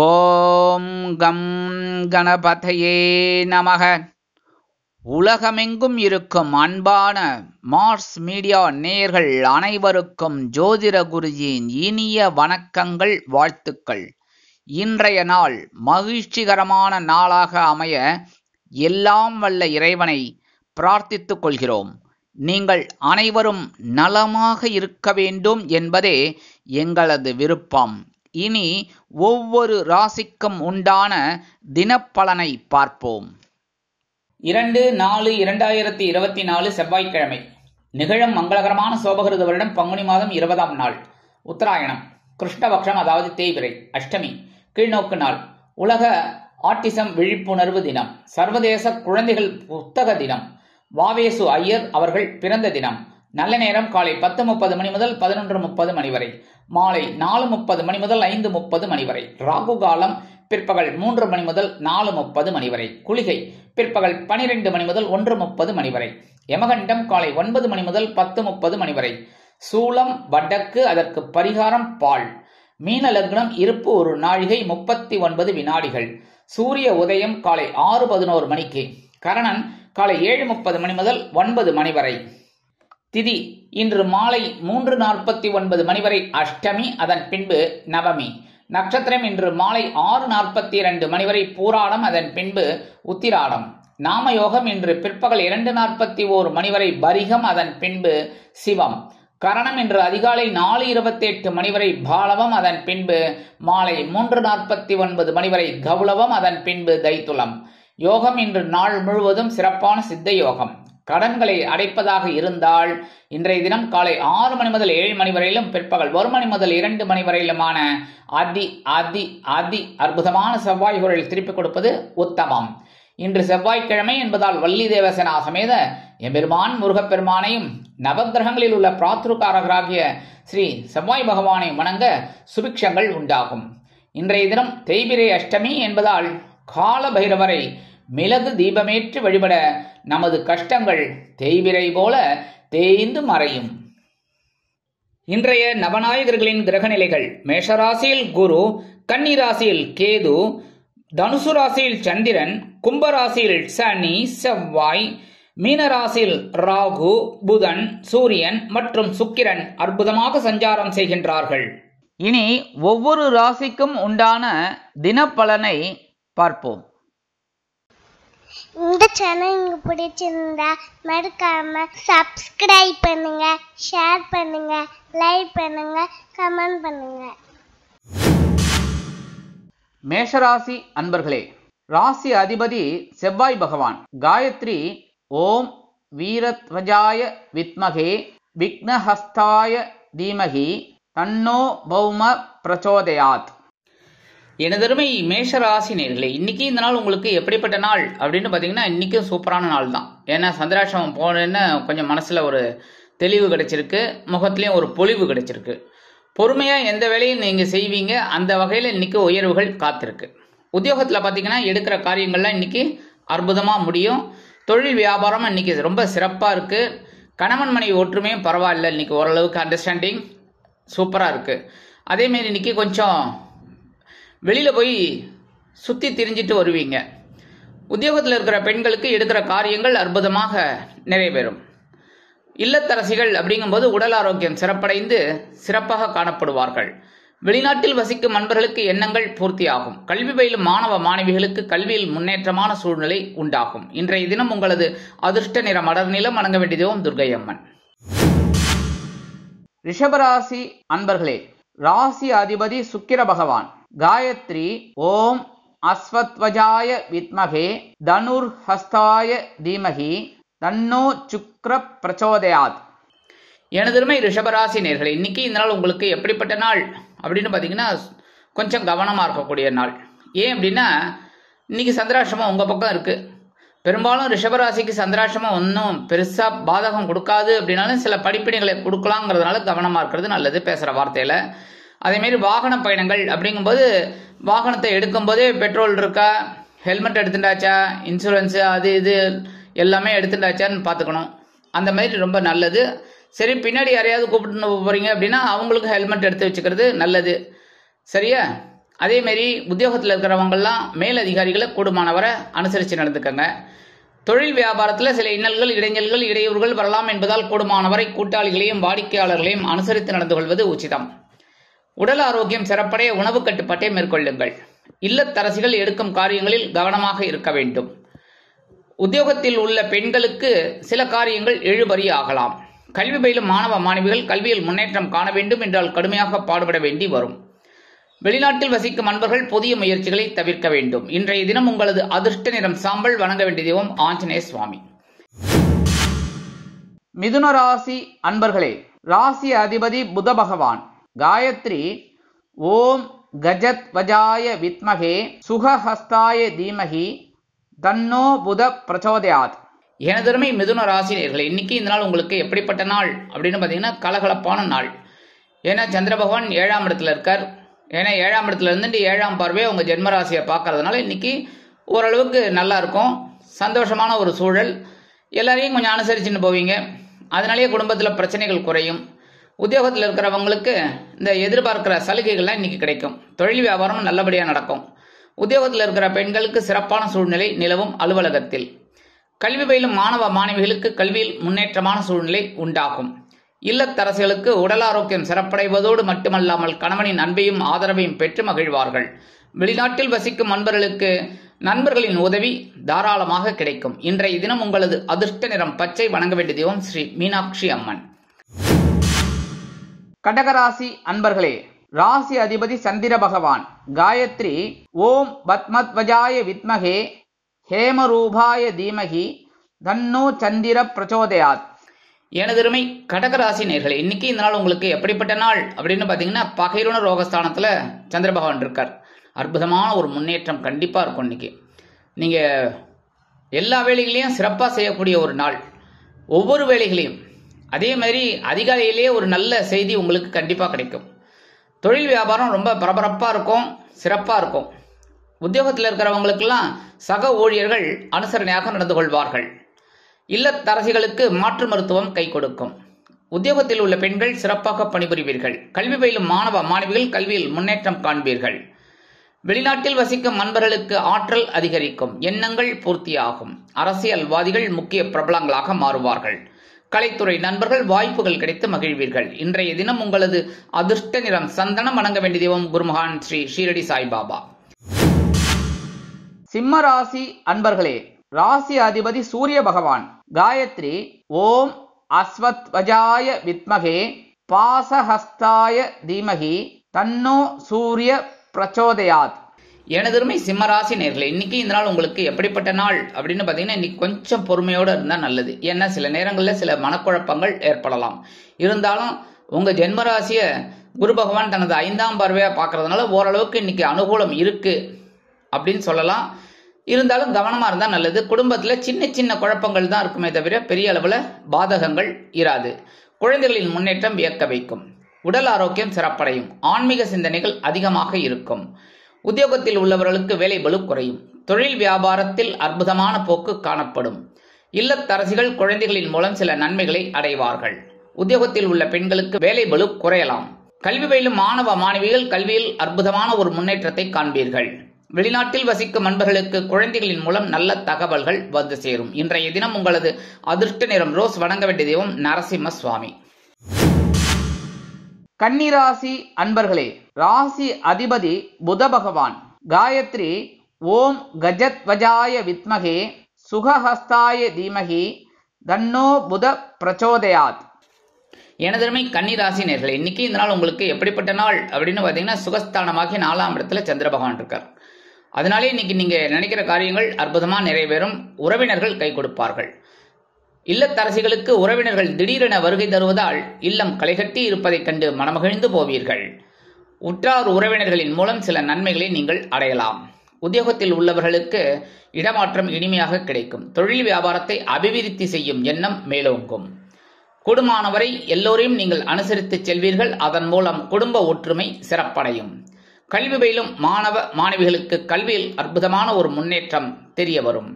ஓம் come கணபதையே நமக. உலகமெங்கும் இருக்கும் அன்பான மார்ஸ் மீடியா நேயர்கள் அனைவருக்கும் ஜோதிட குருஜியின் இனிய வணக்கங்கள், வாழ்த்துக்கள். இன்றைய நாள் மகிழ்ச்சிகரமான நாளாக அமைய எல்லாம் வல்ல இறைவனை பிரார்த்தித்துக் கொள்கிறோம். நீங்கள் அனைவரும் நலமாக இருக்க வேண்டும் என்பதே எங்களது விருப்பம். இனி ஒவ்வொரு ராசிக்கும் உண்டான தினப்பலனை பார்ப்போம். 2/4/2024 செவ்வாய்க்கிழமை. நிகழும் மங்களகரமான சோபகிருத வருடம் பங்குனி மாதம் 20ஆம் நாள், உத்தராயணம், கிருஷ்ணபக்ஷம், அதாவது தேய்பிறை, அஷ்டமி, கீழ்நோக்கு நாள். உலக ஆட்டிசம் விழிப்புணர்வு தினம், சர்வதேச குழந்தைகள் புத்தக தினம், வாவேசு ஐயர் அவர்கள் பிறந்த தினம். நல்ல நேரம் காலை 10:30 மணி முதல் 11:30 மணி வரை, மாலை 4:30 மணி முதல் 5:30 மணி வரை. ராகு காலம் பிற்பகல் 3 மணி முதல் 4:30 மணி வரை. குளிகை பிற்பகல் 12 மணி முதல் 1:30 மணி வரை. யமகண்டம் காலை 9 மணி முதல் 10:30 மணி வரை. சூலம் வடக்கு, அதற்கு பரிகாரம் பால். மீன லக்னம், இருப்பு 1 நாழிகை 39 வினாடிகள். சூரிய உதயம் காலை 6:11 மணிக்கு. கரணன் காலை 7:30 மணி முதல் 9 மணி வரை. திதி இன்று மாலை 3:49 மணி வரை அஷ்டமி, அதன் பின்பு நவமி. நட்சத்திரம் இன்று மாலை 6:42 மணி வரை பூராடம், அதன் பின்பு உத்திராடம். நாமயோகம் இன்று பிற்பகல் 2:41 மணி வரை பரிகம், அதன் பின்பு சிவம். கரணம் இன்று அதிகாலை 4:28 மணி வரை பாலவம், அதன் பின்பு மாலை 3:49 மணி வரை கௌளவம், அதன் பின்பு தைத்துலம். யோகம் இன்று நாள் முழுவதும் சிறப்பான சித்த யோகம். கடன்களை அடைப்பதாக இருந்தால் இன்றைய தினம் காலை 6 மணி முதல் 7 மணி வரையிலும், பிற்பகல் 1 மணி முதல் 2 மணி வரையிலுமான அதி அதி அதி அற்புதமான செவ்வாய் குரலில் திருப்பிக் கொடுப்பது உத்தமம். இன்று செவ்வாய்க்கிழமை என்பதால் வள்ளி தேவசேனா சமேத எம்பெருமான் முருகப்பெருமானையும் நவகிரகங்களில் உள்ள பிராத்ருக்காரகராகிய ஸ்ரீ செவ்வாய் பகவானை வணங்க சுபிக்ஷங்கள் உண்டாகும். இன்றைய தினம் தேய்பிறை அஷ்டமி என்பதால் கால பைரவரை மிளகு தீபமேற்று வழிபட நமது கஷ்டங்கள் தேய்பிறை போல தேய்ந்து மறையும். இன்றைய நவநாயகர்களின் கிரகநிலைகள்: மேஷராசியில் குரு, கன்னி ராசியில் கேது, தனுசு ராசியில் சந்திரன், கும்பராசியில் சனி செவ்வாய், மீனராசியில் ராகு, புதன், சூரியன் மற்றும் சுக்கிரன் அற்புதமாக சஞ்சாரம் செய்கின்றார்கள். இனி ஒவ்வொரு ராசிக்கும் உண்டான தினப்பலனை பார்ப்போம். இந்த சேனல் உங்களுக்கு பிடிச்சிருந்தா மறக்காம சப்ஸ்கிரைப் பண்ணுங்க, ஷேர் பண்ணுங்க, லைக் பண்ணுங்க, கமெண்ட் பண்ணுங்க. மேஷராசி அன்பர்களே, ராசி அதிபதி செவ்வாய் பகவான். காயத்ரி ஓம் வீரத்வஜாய வித்மகே விக்னஹஸ்தாய தீமகி தன்னோ பௌம பிரச்சோதயாத். எனதருமை மேஷராசி நேயர்களே, இன்னைக்கு இந்த நாள் உங்களுக்கு எப்படிப்பட்ட நாள் அப்படின்னு பார்த்தீங்கன்னா, இன்னைக்கும் சூப்பரான நாள் தான். ஏன்னா சந்திராஷ்டமம் போனேன்னு கொஞ்சம் மனசுல ஒரு தெளிவு கிடைச்சிருக்கு, முகத்திலையும் ஒரு பொலிவு கிடைச்சிருக்கு. பொறுமையா எந்த வேலையும் நீங்க செய்வீங்க, அந்த வகையில் இன்னைக்கு உயர்வுகள் காத்திருக்கு. உத்தியோகத்தில் பார்த்தீங்கன்னா எடுக்கிற காரியங்கள்லாம் இன்னைக்கு அற்புதமா முடியும். தொழில் வியாபாரம் இன்னைக்கு ரொம்ப சிறப்பா இருக்கு. கணவன் மனைவி ஒற்றுமையும் பரவாயில்ல, இன்னைக்கு ஓரளவுக்கு அண்டர்ஸ்டாண்டிங் சூப்பரா இருக்கு. அதேமாரி இன்னைக்கு கொஞ்சம் வெளியில போய் சுத்தி திரிஞ்சிட்டு வருவீங்க. உத்தியோகத்தில் இருக்கிற பெண்களுக்கு எடுக்கிற காரியங்கள் அற்புதமாக நிறைவேறும். இல்லத்தரசிகள் அப்படிங்கும்போது உடல் ஆரோக்கியம் சிறப்படைந்து சிறப்பாக காணப்படுவார்கள். வெளிநாட்டில் வசிக்கும் நண்பர்களுக்கு எண்ணங்கள் பூர்த்தியாகும். கல்வி பயிலும் மாணவ மாணவிகளுக்கு கல்வியில் முன்னேற்றமான சூழ்நிலை உண்டாகும். இன்றைய தினம் உங்களது அதிர்ஷ்ட நிறம் அடர் நிலம். வணங்க வேண்டியதும் துர்க்கை அம்மன். ரிஷபராசி அன்பர்களே, ராசி அதிபதி சுக்கிர பகவான். காயத்ரி ஓம் அஸ்வத்வஜாய வித்மகே தனுர் ஹஸ்தாய தீமகி தன்னோ சுக்ர பிரச்சோதயாத். எனதருமை ரிஷபராசி நேயர்களே, இன்னைக்கு இந்த நாள் உங்களுக்கு எப்படிப்பட்ட நாள் அப்படின்னு பார்த்தீங்கன்னா, கொஞ்சம் கவனமாக இருக்கக்கூடிய நாள். ஏன் அப்படின்னா, இன்னைக்கு சந்திராஷ்டமம் உங்கள் பக்கம் இருக்கு. பெரும்பாலும் ரிஷபராசிக்கு சந்திராஷ்டமம் ஒன்றும் பெருசாக பாதகம் கொடுக்காது அப்படின்னாலும் சில படிப்பினைகளை கொடுக்கலாங்கிறதுனால கவனமாக இருக்கிறது நல்லது பேசுகிற வார்த்தையில். அதேமாரி வாகன பயணங்கள் அப்படிங்கும்போது வாகனத்தை எடுக்கும்போதே பெட்ரோல் இருக்கா, ஹெல்மெட் எடுத்துட்டாச்சா, இன்சூரன்ஸு அது இது எல்லாமே எடுத்துட்டாச்சான்னு பார்த்துக்கணும். அந்த மாதிரி ரொம்ப நல்லது. சரி, பின்னாடி யாரையாவது கூப்பிட்டு போகிறீங்க அப்படின்னா அவங்களுக்கு ஹெல்மெட் எடுத்து வச்சுக்கிறது நல்லது. சரியா? அதேமாரி உத்தியோகத்தில் இருக்கிறவங்கெல்லாம் மேல் அதிகாரிகளை கூடுமானவரை அனுசரித்து நடந்துக்கங்க. தொழில் வியாபாரத்தில் சில இன்னல்கள், இடைஞ்சல்கள், இடையூறுகள் வரலாம் என்பதால் கூடுமானவரை கூட்டாளிகளையும் வாடிக்கையாளர்களையும் அனுசரித்து நடந்து கொள்வது உச்சிதம். உடல் ஆரோக்கியம் சிறப்படைய உணவு கட்டுப்பாட்டை மேற்கொள்ளுங்கள். இல்லத்தரசிகள் எடுக்கும் காரியங்களில் கவனமாக இருக்க வேண்டும். உத்தியோகத்தில் உள்ள பெண்களுக்கு சில காரியங்கள் இழுபறி ஆகலாம். கல்வி பயிலும் மாணவ மாணவிகள் கல்வியில் முன்னேற்றம் காண வேண்டும் என்றால் கடுமையாக பாடுபட வேண்டி வரும். வெளிநாட்டில் வசிக்கும் அன்பர்கள் புதிய முயற்சிகளை தவிர்க்க வேண்டும். இன்றைய தினம் உங்களது அதிர்ஷ்ட நிறம் சாம்பல். வணங்க வேண்டிய தெய்வம் ஆஞ்சநேய சுவாமி. மிதுன ராசி அன்பர்களே, ராசி அதிபதி புத பகவான். காயத்ரி ஓம் கஜத் வஜாய வித்மகே சுகஹஸ்தாய தீமகி தன்னோ புத பிரச்சோதயாத். எனதருமை மிதுன ராசினியர்களே, இன்னைக்கு இந்த நாள் உங்களுக்கு எப்படிப்பட்ட நாள் அப்படின்னு பார்த்தீங்கன்னா கலகலப்பான நாள். ஏன்னா சந்திர பகவான் 7ஆம் இடத்துல இருக்கார். ஏன்னா 7ஆம் இடத்துல இருந்துட்டு 7ஆம் பார்வையை உங்கள் ஜென்மராசியை பார்க்கறதுனால இன்னைக்கு ஓரளவுக்கு நல்லா இருக்கும். சந்தோஷமான ஒரு சூழல். எல்லாரையும் கொஞ்சம் அனுசரிச்சுன்னு போவீங்க. அதனாலேயே குடும்பத்தில் பிரச்சனைகள் குறையும். உத்தியோகத்தில் இருக்கிறவங்களுக்கு இந்த எதிர்பார்க்கிற சலுகைகள்லாம் இன்னைக்கு கிடைக்கும். தொழில் வியாபாரம் நல்லபடியாக நடக்கும். உத்தியோகத்தில் இருக்கிற பெண்களுக்கு சிறப்பான சூழ்நிலை நிலவும் அலுவலகத்தில். கல்வி பயிலும் மாணவ மாணவிகளுக்கு கல்வியில் முன்னேற்றமான சூழ்நிலை உண்டாகும். இல்லத்தரசிகளுக்கு உடல் ஆரோக்கியம் சிறப்படைவதோடு மட்டுமல்லாமல் கணவனின் அன்பையும் ஆதரவையும் பெற்று மகிழ்வார்கள். வெளிநாட்டில் வசிக்கும் அன்பர்களுக்கு நண்பர்களின் உதவி தாராளமாக கிடைக்கும். இன்றைய தினம் உங்களது அதிர்ஷ்ட நிறம் பச்சை. வணங்க வேண்டிய தெய்வம் ஸ்ரீ மீனாட்சி அம்மன். கடகராசி அன்பர்களே, ராசி அதிபதி சந்திர பகவான். காயத்ரி ஓம் பத்மத்வஜாய வித்மகே ஹேமரூபாய தீமகி தன்னோ சந்திர பிரச்சோதயாத். எனதருமை கடகராசி நேர்களே, இன்னைக்கு இந்த நாள் உங்களுக்கு எப்படிப்பட்ட நாள் அப்படின்னு பார்த்தீங்கன்னா பகைருண ரோகஸ்தானத்தில் சந்திர பகவான் இருக்கார். அற்புதமான ஒரு முன்னேற்றம் கண்டிப்பாக இருக்கும். இன்னைக்கு நீங்கள் எல்லா வேலைகளையும் சிறப்பாக செய்யக்கூடிய ஒரு நாள். ஒவ்வொரு வேலைகளையும் அதே மாதிரி அதிகாலையிலேயே ஒரு நல்ல செய்தி உங்களுக்கு கண்டிப்பாக கிடைக்கும். தொழில் வியாபாரம் ரொம்ப பரபரப்பாக இருக்கும், சிறப்பாக இருக்கும். உத்தியோகத்தில் இருக்கிறவங்களுக்கெல்லாம் சக ஊழியர்கள் அனுசரணையாக நடந்து கொள்வார்கள். இல்லத்தரசிகளுக்கு மாற்று மருத்துவம் கை கொடுக்கும். உத்தியோகத்தில் உள்ள பெண்கள் சிறப்பாக பணிபுரிவீர்கள். கல்வி பயிலும் மாணவ மாணவிகள் கல்வியில் முன்னேற்றம் காண்பீர்கள். வெளிநாட்டில் வசிக்கும் நண்பர்களுக்கு ஆற்றல் அதிகரிக்கும். எண்ணங்கள் பூர்த்தியாகும். அரசியல்வாதிகள் முக்கிய பிரபலங்களாக மாறுவார்கள். கலைத்துறை நண்பர்கள் வாய்ப்புகள் கிடைத்து மகிழ்வீர்கள். இன்றைய தினம் உங்களது அதிர்ஷ்ட நிறம் சந்தனம். வணங்க வேண்டிய தெய்வம் குருமகான் ஸ்ரீ ஷீரடி சாய்பாபா. சிம்ம ராசி அன்பர்களே, ராசி அதிபதி சூரிய பகவான். காயத்ரி ஓம் அஸ்வத் வஜாய வித்மகே பாசஹஸ்தாய தீமகி தன்னோ சூரிய பிரச்சோதயாத். எனதருமை சிம்மராசி நேர்களே, இன்னைக்கு இந்த நாள் உங்களுக்கு எப்படிப்பட்ட நாள் அப்படின்னு பார்த்தீங்கன்னா இன்னைக்கு கொஞ்சம் பொறுமையோடு இருந்தால் நல்லது. ஏன்னா சில நேரங்களில் சில மனக்குழப்பங்கள் ஏற்படலாம். இருந்தாலும் உங்கள் ஜென்மராசியை குரு பகவான் தனது 5ஆம் பார்வையாக பார்க்கறதுனால ஓரளவுக்கு இன்னைக்கு அனுகூலம் இருக்கு அப்படின்னு சொல்லலாம். இருந்தாலும் கவனமாக இருந்தால் நல்லது. குடும்பத்தில் சின்ன சின்ன குழப்பங்கள் தான் இருக்குமே தவிர பெரிய அளவில் பாதகங்கள் இராது. குழந்தைகளின் முன்னேற்றம் வியக்க வைக்கும். உடல் ஆரோக்கியம் சிறப்படையும். ஆன்மீக சிந்தனைகள் அதிகமாக இருக்கும். உத்தியோகத்தில் உள்ளவர்களுக்கு வேலை பளு குறையும். தொழில் வியாபாரத்தில் அற்புதமான போக்கு காணப்படும். இல்லத்தரசிகள் குழந்தைகளின் மூலம் சில நன்மைகளை அடைவார்கள். உத்தியோகத்தில் உள்ள பெண்களுக்கு வேலை பளு குறையலாம். கல்வி பயிலும் மாணவ மாணவிகள் கல்வியில் அற்புதமான ஒரு முன்னேற்றத்தை காண்பீர்கள். வெளிநாட்டில் வசிக்கும் நண்பர்களுக்கு குழந்தைகளின் மூலம் நல்ல தகவல்கள் வந்து சேரும். இன்றைய தினம் உங்களது அதிர்ஷ்ட நிறம் ரோஸ். வணங்க வேண்டிய தெய்வம் நரசிம்ம சுவாமி. கன்னிராசி அன்பர்களே, ராசி அதிபதி புத பகவான். காயத்ரி ஓம் கஜத் வஜாய வித்மகே சுகஹஸ்தாய தீமகி தன்னோ புத பிரச்சோதயாத். எனதருமை கன்னிராசி நேர்களே, இன்னைக்கு இந்த நாள் உங்களுக்கு எப்படிப்பட்ட நாள் அப்படின்னு பார்த்தீங்கன்னா சுகஸ்தானமாகி 4ஆம் இடத்துல சந்திர பகவான் இருக்கார். அதனாலே இன்னைக்கு நீங்க நினைக்கிற காரியங்கள் அற்புதமா நிறைவேறும். உறவினர்கள் கை கொடுப்பார்கள். இல்லத்தரசிகளுக்கு உறவினர்கள் திடீரென வருகை தருவதால் இல்லம் களைகட்டி இருப்பதைக் கண்டு மனமகிழ்ந்து போவீர்கள். உற்றார் உறவினர்களின் மூலம் சில நன்மைகளை நீங்கள் அடையலாம். உத்தியோகத்தில் உள்ளவர்களுக்கு இடமாற்றம் இனிமையாக கிடைக்கும். தொழில் வியாபாரத்தை அபிவிருத்தி செய்யும் எண்ணம் மேலோங்கும். கூடுமானவரை எல்லோரையும் நீங்கள் அனுசரித்து செல்வீர்கள். அதன் மூலம் குடும்ப ஒற்றுமை சிறப்படையும். கல்வி பயிலும் மாணவ மாணவிகளுக்கு கல்வியில் அற்புதமான ஒரு முன்னேற்றம் தெரிய வரும்.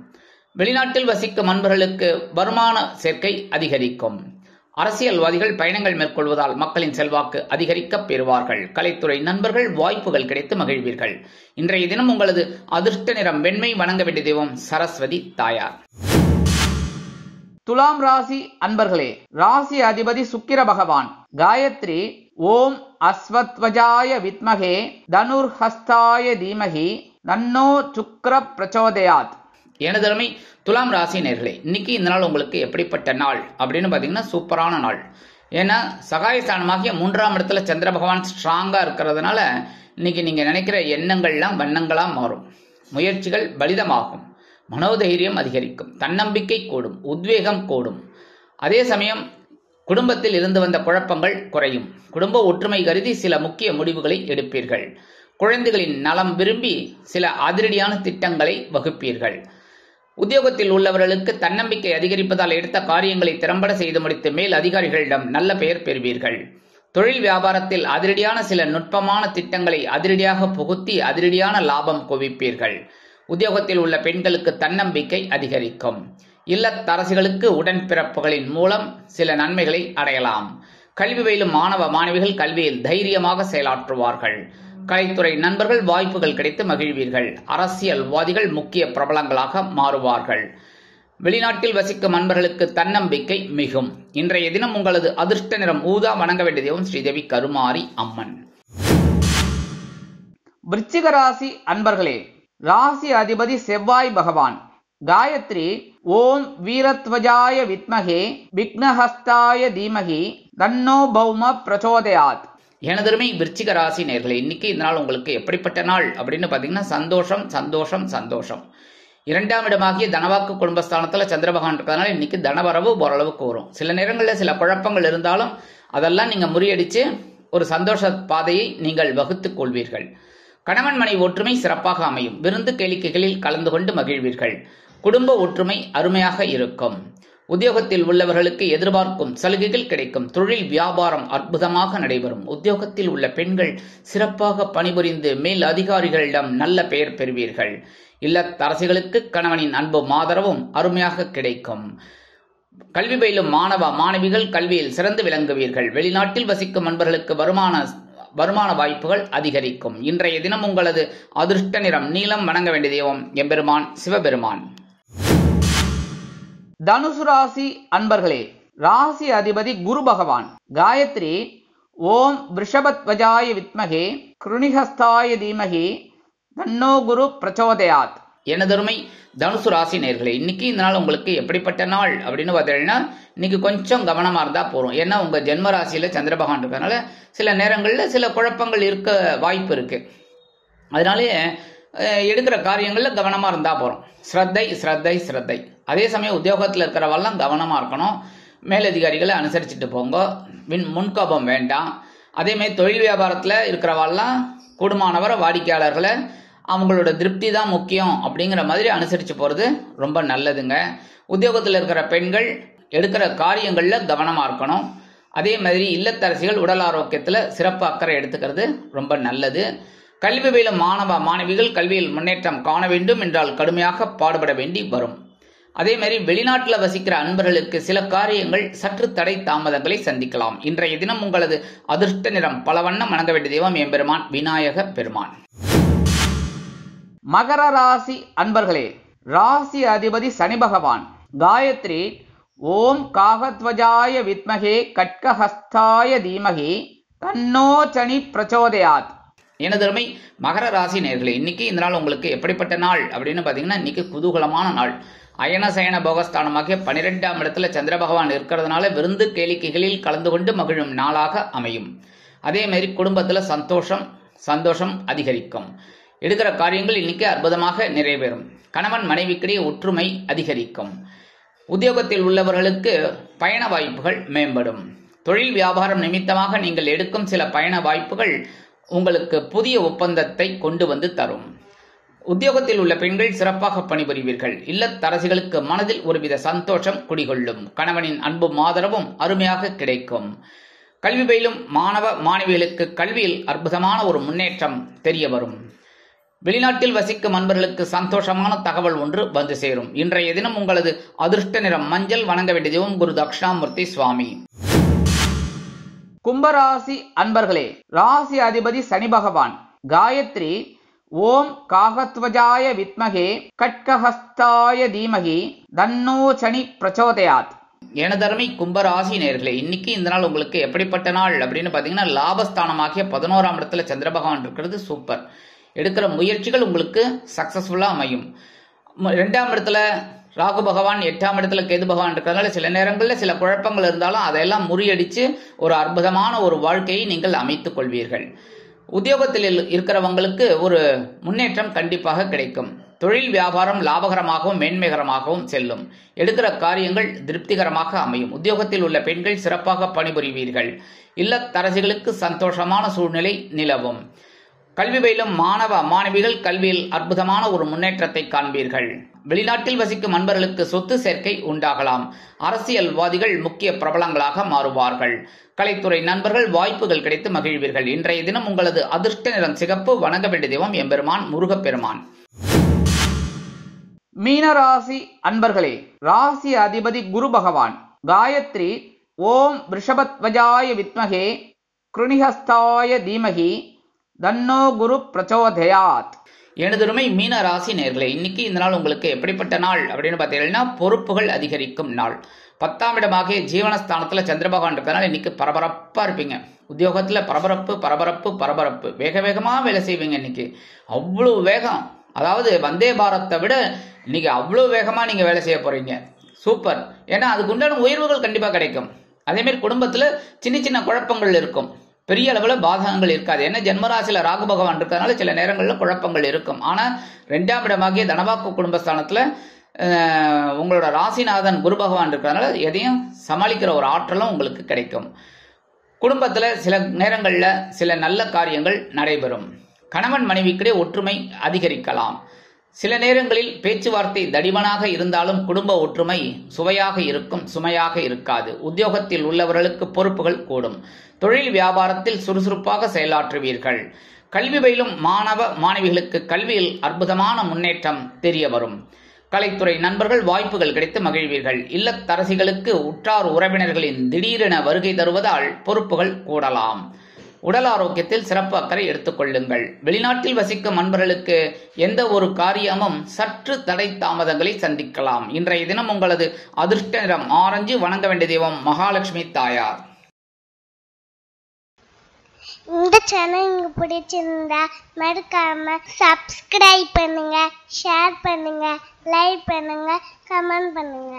வெளிநாட்டில் வசிக்கும் நண்பர்களுக்கு வருமான சேர்க்கை அதிகரிக்கும். அரசியல்வாதிகள் பயணங்கள் மேற்கொள்வதால் மக்களின் செல்வாக்கு அதிகரிக்கப் பெறுவார்கள். கலைத்துறை நண்பர்கள் வாய்ப்புகள் கிடைத்து மகிழ்வீர்கள். இன்றைய தினம் உங்களது அதிர்ஷ்ட நிறம் வெண்மை. வணங்க வேண்டிய தெய்வம் சரஸ்வதி தாயார். துலாம் ராசி அன்பர்களே, ராசி அதிபதி சுக்கிர பகவான். காயத்ரி ஓம் அஸ்வத்வஜாய வித்மகே தனுர்ஹஸ்தாய தீமகி தன்னோ சுக்ர பிரச்சோதயாத். எனதருமை துலாம் ராசி நேர்களே, இன்னைக்கு இந்த நாள் உங்களுக்கு எப்படிப்பட்ட நாள் அப்படின்னு பார்த்தீங்கன்னா சூப்பரான நாள். ஏன்னா சகாயஸ்தானமாகிய 3ஆம் இடத்துல சந்திர பகவான் ஸ்ட்ராங்காக இருக்கிறதுனால இன்னைக்கு நீங்கள் நினைக்கிற எண்ணங்கள்லாம் வண்ணங்களாக மாறும். முயற்சிகள் பலிதமாகும். மனோதைரியம் அதிகரிக்கும். தன்னம்பிக்கை கூடும். உத்வேகம் கூடும். அதே சமயம் குடும்பத்தில் இருந்து வந்த குழப்பங்கள் குறையும். குடும்ப ஒற்றுமை கருதி சில முக்கிய முடிவுகளை எடுப்பீர்கள். குழந்தைகளின் நலம் விரும்பி சில அதிரடியான திட்டங்களை வகுப்பீர்கள். உத்தியோகத்தில் உள்ளவர்களுக்கு தன்னம்பிக்கை அதிகரிப்பதால் எடுத்த காரியங்களை திறம்பட செய்து முடித்து மேல் அதிகாரிகளிடம் நல்ல பெயர் பெறுவீர்கள். தொழில் வியாபாரத்தில் அதிரடியான சில நுட்பமான திட்டங்களை அதிரடியாக புகுத்தி அதிரடியான லாபம் குவிப்பீர்கள். உத்தியோகத்தில் உள்ள பெண்களுக்கு தன்னம்பிக்கை அதிகரிக்கும். இல்லத்தரசிகளுக்கு உடன்பிறப்புகளின் மூலம் சில நன்மைகளை அடையலாம். கல்வி பயிலும் மாணவ மாணவிகள் கல்வியில் தைரியமாக செயலாற்றுவார்கள். கலைத்துறை நண்பர்கள் வாய்ப்புகள் கிடைத்து மகிழ்வீர்கள். அரசியல்வாதிகள் முக்கிய பிரபலங்களாக மாறுவார்கள். வெளிநாட்டில் வசிக்கும் அன்பர்களுக்கு தன்னம்பிக்கை மிகும். இன்றைய தினம் உங்களது அதிர்ஷ்ட நிறம் ஊதா. வணங்க வேண்டிய தெய்வம் ஸ்ரீதேவி கருமாரி அம்மன். விருச்சிக ராசி அன்பர்களே, ராசி அதிபதி செவ்வாய் பகவான். காயத்ரி ஓம் வீரத்வஜாய வித்மகே விக்னஹஸ்தாய தீமகி தன்னோ பௌம பிரச்சோதயாத். எனதருமை விருச்சிக ராசி நேர்களே, இன்னைக்கு இந்த நாள் உங்களுக்கு எப்படிப்பட்ட நாள் அப்படின்னு பார்த்தீங்கன்னா சந்தோஷம் சந்தோஷம் சந்தோஷம். 2ஆம் இடமாகிய தனவாக்கு குடும்பஸ்தானத்தில் சந்திர பகவான் இருக்கிறதுனால இன்னைக்கு தனவரவு ஓரளவுக்கு வரும். சில நேரங்களில் சில குழப்பங்கள் இருந்தாலும் அதெல்லாம் நீங்கள் முறியடித்து ஒரு சந்தோஷ பாதையை நீங்கள் வகுத்துக் கொள்வீர்கள். கணவன் மனைவி ஒற்றுமை சிறப்பாக அமையும். விருந்து கேளிக்கைகளில் கலந்து கொண்டு மகிழ்வீர்கள். குடும்ப ஒற்றுமை அருமையாக இருக்கும். உத்தியோகத்தில் உள்ளவர்களுக்கு எதிர்பார்க்கும் சலுகைகள் கிடைக்கும். தொழில் வியாபாரம் அற்புதமாக நடைபெறும். உத்தியோகத்தில் உள்ள பெண்கள் சிறப்பாக பணிபுரிந்து மேல் அதிகாரிகளிடம் நல்ல பெயர் பெறுவீர்கள். இல்லத்தரசிகளுக்கு கணவனின் அன்பும் ஆதரவும் அருமையாக கிடைக்கும். கல்வி பயிலும் மாணவ மாணவிகள் கல்வியில் சிறந்து விளங்குவீர்கள். வெளிநாட்டில் வசிக்கும் அன்பர்களுக்கு வருமான வாய்ப்புகள் அதிகரிக்கும். இன்றைய தினம் உங்களது அதிர்ஷ்ட நிறம் நீலம். வணங்க வேண்டிய தெய்வம் எம்பெருமான் சிவபெருமான். தனுசு ராசி அன்பர்களே, ராசி அதிபதி குரு பகவான். காயத்ரி ஓம் விருஷபத்வஜாய வித்மகே கிருணிஹஸ்தாய தீமகி தன்னோ குரு பிரச்சோதயாத். எனதருமை தனுசு ராசி நேர்களே, இன்னைக்கு இந்த நாள் உங்களுக்கு எப்படிப்பட்ட நாள் அப்படின்னு பார்த்தீங்கன்னா இன்னைக்கு கொஞ்சம் கவனமாக இருந்தால் போகிறோம். ஏன்னா உங்கள் ஜென்ம ராசியில் சந்திர பகவான் இருக்கிறதுனால சில நேரங்களில் சில குழப்பங்கள் இருக்க வாய்ப்பு இருக்குது. அதனாலே எடுக்கிற காரியங்களில் கவனமாக இருந்தால் போகிறோம். ஸ்ரத்தை ஸ்ரத்தை ஸ்ரத்தை. அதே சமயம் உத்தியோகத்தில் இருக்கிறவெல்லாம் கவனமாக இருக்கணும். மேலதிகாரிகளை அனுசரிச்சுட்டு போங்க. முன்கோபம் வேண்டாம். அதேமாதிரி தொழில் வியாபாரத்தில் இருக்கிறவெல்லாம் கூடுமானவரை வாடிக்கையாளர்களை அவங்களோட திருப்தி தான் முக்கியம் அப்படிங்கிற மாதிரி அனுசரித்து போகிறது ரொம்ப நல்லதுங்க. உத்தியோகத்தில் இருக்கிற பெண்கள் எடுக்கிற காரியங்களில் கவனமாக இருக்கணும். அதே மாதிரி இல்லத்தரசிகள் உடல் ஆரோக்கியத்தில் சிறப்பு அக்கறை எடுத்துக்கிறது ரொம்ப நல்லது. கல்வி பயிலும் மாணவ மாணவிகள் கல்வியில் முன்னேற்றம் காண வேண்டும் என்றால் கடுமையாக பாடுபட வேண்டி வரும். அதே மாதிரி வெளிநாட்டில் வசிக்கிற அன்பர்களுக்கு சில காரியங்கள் சற்று தடை தாமதங்களை சந்திக்கலாம். இன்றைய தினம் உங்களது அதிர்ஷ்ட நிறம் பல வண்ணம். வணங்க வேண்டிய தெய்வம் எம்பெருமான் விநாயக பெருமான். மகர ராசி அன்பர்களே, ராசி அதிபதி சனி பகவான். காயத்ரி ஓம் காகத்வஜாய வித்மகே கட்கஹஸ்தாய தீமகி தன்னோ சனி பிரச்சோதயாத். எனதருமை மகர ராசி நேர்களே, இன்னைக்கு இந்த நாள் உங்களுக்கு எப்படிப்பட்ட நாள் அப்படின்னு பார்த்தீங்கன்னா இன்னைக்கு குதூகலமான நாள். அயனசயன போகஸ்தானமாகிய 12ஆம் இடத்துல சந்திர பகவான் இருக்கிறதுனால விருந்து கேளிக்கைகளில் கலந்து கொண்டு மகிழும் நாளாக அமையும். அதே மாதிரி குடும்பத்தில் சந்தோஷம் அதிகரிக்கும். எடுக்கிற காரியங்கள் இன்னைக்கு அற்புதமாக நிறைவேறும். கணவன் மனைவிக்கிடையே ஒற்றுமை அதிகரிக்கும். உத்தியோகத்தில் உள்ளவர்களுக்கு பயண வாய்ப்புகள் மேம்படும். தொழில் வியாபாரம் நிமித்தமாக நீங்கள் எடுக்கும் சில பயண வாய்ப்புகள் உங்களுக்கு புதிய ஒப்பந்தத்தை கொண்டு வந்து தரும். உத்தியோகத்தில் உள்ள பெண்கள் சிறப்பாக பணிபுரிவீர்கள். இல்லத்தரசிகளுக்கு மனதில் ஒருவித சந்தோஷம் குடிகொள்ளும். கணவனின் அன்பும் ஆதரவும் அருமையாக கிடைக்கும். கல்வி பயிலும் மாணவ மாணவிகளுக்கு கல்வியில் அற்புதமான ஒரு முன்னேற்றம் தெரிய வரும். வெளிநாட்டில் வசிக்கும் அன்பர்களுக்கு சந்தோஷமான தகவல் ஒன்று வந்து சேரும். இன்றைய தினம் உங்களது அதிர்ஷ்ட நிறம் மஞ்சள். வணங்க வேண்டிய தெய்வம் குரு தட்சிணாமூர்த்தி சுவாமி. கும்பராசி அன்பர்களே, ராசி அதிபதி சனி பகவான். காயத்ரி ஓம் காகத்வஜாய வித்மகே கட்கஹஸ்தாய தீமகி தன்னோ சனி பிரச்சோதயாத். எனதருமை கும்பராசி நேயர்களே, இன்னைக்கு இந்த நாள் உங்களுக்கு எப்படிப்பட்ட நாள் அப்படின்னு பார்த்தீங்கன்னா, லாபஸ்தானமாகிய 11ஆம் இடத்துல சந்திர பகவான் இருக்கிறது சூப்பர். எடுக்கிற முயற்சிகள் உங்களுக்கு சக்சஸ்ஃபுல்லாக அமையும். 2ஆம் இடத்துல ராகு பகவான், 8ஆம் இடத்துல கேது பகவான் இருக்கிறதுனால சில நேரங்களில் சில குழப்பங்கள் இருந்தாலும் அதையெல்லாம் முறியடித்து ஒரு அற்புதமான ஒரு வாழ்க்கையை நீங்கள் அமைத்துக் கொள்வீர்கள். உத்தியோகத்தில் இருக்கிறவங்களுக்கு ஒரு முன்னேற்றம் கண்டிப்பாக கிடைக்கும். தொழில் வியாபாரம் லாபகரமாகவும் மேன்மைகரமாகவும் செல்லும். எடுக்கிற காரியங்கள் திருப்திகரமாக அமையும். உத்தியோகத்தில் உள்ள பெண்கள் சிறப்பாக பணிபுரிவீர்கள். இல்லத்தரசிகளுக்கு சந்தோஷமான சூழ்நிலை நிலவும். கல்வி பயிலும் மாணவ மாணவிகள் கல்வியில் அற்புதமான ஒரு முன்னேற்றத்தை காண்பீர்கள். வெளிநாட்டில் வசிக்கும் அன்பர்களுக்கு சொத்து சேர்க்கை உண்டாகலாம். அரசியல்வாதிகள் முக்கிய பிரபலங்களாக மாறுவார்கள். கலைத்துறை நண்பர்கள் வாய்ப்புகள் கிடைத்து மகிழ்வீர்கள். இன்றைய தினம் உங்களது அதிர்ஷ்ட நிறம் சிகப்பு. வணங்க வேண்டிய தெய்வம் எம்பெருமான் முருகப்பெருமான். மீனராசி அன்பர்களே, ராசி அதிபதி குரு பகவான். காயத்ரி ஓம் ரிஷபத்வஜாய வித்மகே கிருணிஹஸ்தாய தீமகி தன்னோ குரு பிரச்சோதயாத். எனதுருமை மீன ராசி நேயர்களே, இன்னைக்கு இந்த நாள் உங்களுக்கு எப்படிப்பட்ட நாள் அப்படின்னு பார்த்தீங்கன்னா, பொறுப்புகள் அதிகரிக்கும் நாள். 10ஆம் இடமாகிய ஜீவனஸ்தானத்தில் சந்திர பகவான் இருக்கிறதுனால இன்னைக்கு பரபரப்பாக இருப்பீங்க. உத்தியோகத்தில் பரபரப்பு வேக வேகமாக வேலை செய்வீங்க. இன்னைக்கு அவ்வளோ வேகம், அதாவது வந்தே பாரத்தை விட இன்னைக்கு அவ்வளோ வேகமாக நீங்கள் வேலை செய்ய போறீங்க. சூப்பர். ஏன்னா அதுக்கு உண்டான உயர்வுகள் கண்டிப்பாக கிடைக்கும். அதேமாரி குடும்பத்தில் சின்ன சின்ன குழப்பங்கள் இருக்கும். பெரிய அளவில் பாதகங்கள் இருக்காது. ஏன்னா ஜென்மராசியில் ராகு பகவான் இருக்கிறதுனால சில நேரங்களில் குழப்பங்கள் இருக்கும். ஆனால் 2ஆம் இடமாகிய தனவாக்கு குடும்பஸ்தானத்தில் உங்களோட ராசிநாதன் குரு பகவான் இருக்கிறதுனால எதையும் சமாளிக்கிற ஒரு ஆற்றலும் உங்களுக்கு கிடைக்கும். குடும்பத்தில் சில நேரங்களில் சில நல்ல காரியங்கள் நடைபெறும். கணவன் மனைவிக்கிடையே ஒற்றுமை அதிகரிக்கலாம். சில நேரங்களில் பேச்சுவார்த்தை தடிமனாக இருந்தாலும் குடும்ப ஒற்றுமை சுவையாக இருக்கும், சுமையாக இருக்காது. உத்தியோகத்தில் உள்ளவர்களுக்கு பொறுப்புகள் கூடும். தொழில் வியாபாரத்தில் சுறுசுறுப்பாக செயலாற்றுவீர்கள். கல்வி பயிலும் மாணவ மாணவிகளுக்கு கல்வியில் அற்புதமான முன்னேற்றம் தெரிய வரும். கலைத்துறை நண்பர்கள் வாய்ப்புகள் கிடைத்து மகிழ்வீர்கள். இல்லத்தரசிகளுக்கு உற்றார் உறவினர்களின் திடீரென வருகை தருவதால் பொறுப்புகள் கூடலாம். உடல் ஆரோக்கியத்தில் சிறப்பு அக்கறை எடுத்துக்கொள்ளுங்கள். வெளிநாட்டில் வசிக்கும் அன்பர்களுக்கு எந்த ஒரு காரியமும் சற்று தடை தாமதங்களை சந்திக்கலாம். இன்றைய தினம் உங்களது அதிர்ஷ்ட நிறம் ஆரஞ்சு. வணங்க வேண்டிய தெய்வம் மகாலட்சுமி தாயார். இந்த சேனல் உங்களுக்கு பிடிச்சிருந்தா மறக்காம சப்ஸ்கிரைப் பண்ணுங்க, ஷேர் பண்ணுங்க, லைக் பண்ணுங்க, கமெண்ட் பண்ணுங்க.